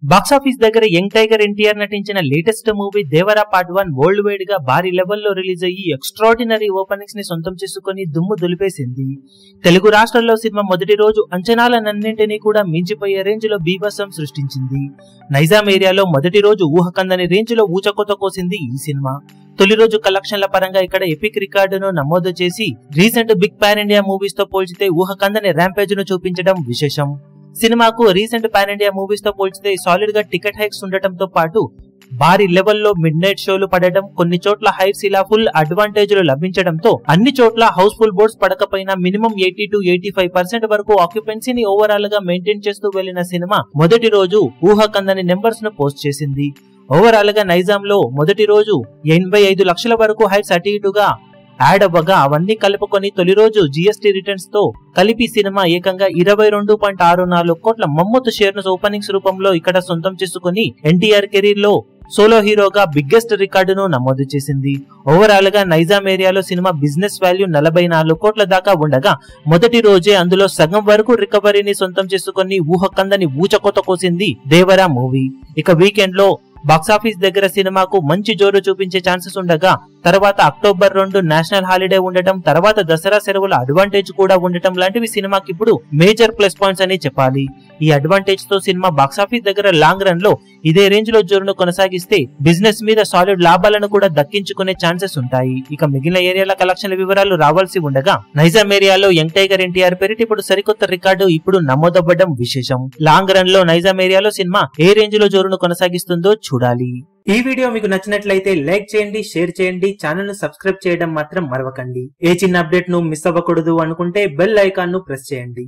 Box office దగ్గర young tiger NTR నటించిన latest movie Devara part 1 world wide గా భారీ లెవెల్లో రిలీజ్ అయ్యి ఎక్స్ట్రాడినరీ ఓపెనింగ్స్ ని సొంతం చేసుకుని దుమ్ము దులిపేసింది. తెలుగు రాష్ట్రాల్లో సినిమా మొదటి రోజు అంచనాలన్నింటినీ కూడా మించిపోయే రేంజ్ లో బీభత్సం సృష్టించింది. నైజాం ఏరియాలో మొదటి రోజు ఊహకందని రేంజ్ లో ఊచకోత కోసింది ఈ సినిమా. తొలి రోజు కలెక్షన్ల పరంగా ఇక్కడ ఎపిక్ రికార్డును నమోదు చేసి recent big pan India movies తో పోల్చితే ఊహకందని ర్యాంపేజ్ ను చూపించడం విశేషం. సినిమాకు రీసెంట్ పాన్ ఇండియా మూవీస్ తో పోల్చితే సాలిడ్ గా టికెట్ హైక్స్ ఉండటంతో పాటు భారీ లెవెల్లో మిడ్ నైట్ షోలు పడడం, కొన్ని చోట్ల హైట్స్ ఇలా ఫుల్ అడ్వాంటేజ్లు లభించడంతో అన్ని చోట్ల హౌస్ఫుల్ బోర్డ్స్ పడకపోయినా మినిమం 80 to 85% వరకు ఆక్యుపెన్సీని ఓవరాల్ గా మెయింటైన్ చేస్తూ వెళ్లిన సినిమా మొదటి రోజు ఊహకందని నెంబర్స్ ను పోస్ట్ చేసింది. ఓవరాల్ గా నైజాం లో మొదటి రోజు 85 లక్షల వరకు హైట్స్ అటు ఇటుగా యాడ్ అవ్వగా అవన్నీ కలుపుకొని తొలి రోజు జీఎస్టీ రిటర్న్స్ తో కలిపి సినిమా ఏకంగా 22.64 కోట్ల మమ్మతు షేర్ ను ఓపెనింగ్స్ రూపంలో ఇక్కడ సొంతం చేసుకుని ఎన్టీఆర్ కెరీర్ లో సోలో హీరోగా బిగ్గెస్ట్ రికార్డును నమోదు చేసింది. ఓవరాల్ గా నైజాం ఏరియాలో సినిమా బిజినెస్ వాల్యూ 44 కోట్ల దాకా ఉండగా మొదటి రోజే అందులో సగం వరకు రికవరీని సొంతం చేసుకుని ఊహకందని ఊచకోత కోసింది దేవరా మూవీ. ఇక వీకెండ్ లో బాక్సాఫీస్ దగ్గర సినిమాకు మంచి జోరు చూపించే ఛాన్సెస్ ఉండగా తర్వాత అక్టోబర్ 2 నేషనల్ హాలిడే ఉండటం, తర్వాత దసరా సెలవుల అడ్వాంటేజ్ కూడా ఉండటం లాంటివి సినిమాకి ఇప్పుడు మేజర్ ప్లస్ పాయింట్స్ అని చెప్పాలి. ఈ అడ్వాంటేజ్ తో సినిమా బాక్సాఫీస్ దగ్గర లాంగ్ రన్ లో ఇదే రేంజ్ లో జోరును కొనసాగిస్తే బిజినెస్ మీద సాలిడ్ లాభాలను కూడా దక్కించుకునే ఛాన్సెస్ ఉంటాయి. ఇక మిగిలిన ఏరియాల కలెక్షన్ల వివరాలు రావాల్సి ఉండగా నైజాం ఏరియాలో యంగ్ టైగర్ ఎన్టీఆర్ పేరిట ఇప్పుడు సరికొత్త రికార్డు ఇప్పుడు నమోదవ్వడం విశేషం. లాంగ్ రన్ లో నైజాం ఏరియాలో సినిమా ఏ రేంజ్ లో జోరును కొనసాగిస్తుందో చూడాలి. ఈ వీడియో మీకు నచ్చినట్లయితే లైక్ చేయండి, షేర్ చేయండి, ఛానల్ ను సబ్స్క్రైబ్ చేయడం మాత్రం మరవకండి. ఏ చిన్న అప్డేట్ ను మిస్ అవ్వకూడదు అనుకుంటే బెల్ ఐకాన్ ను ప్రెస్ చేయండి.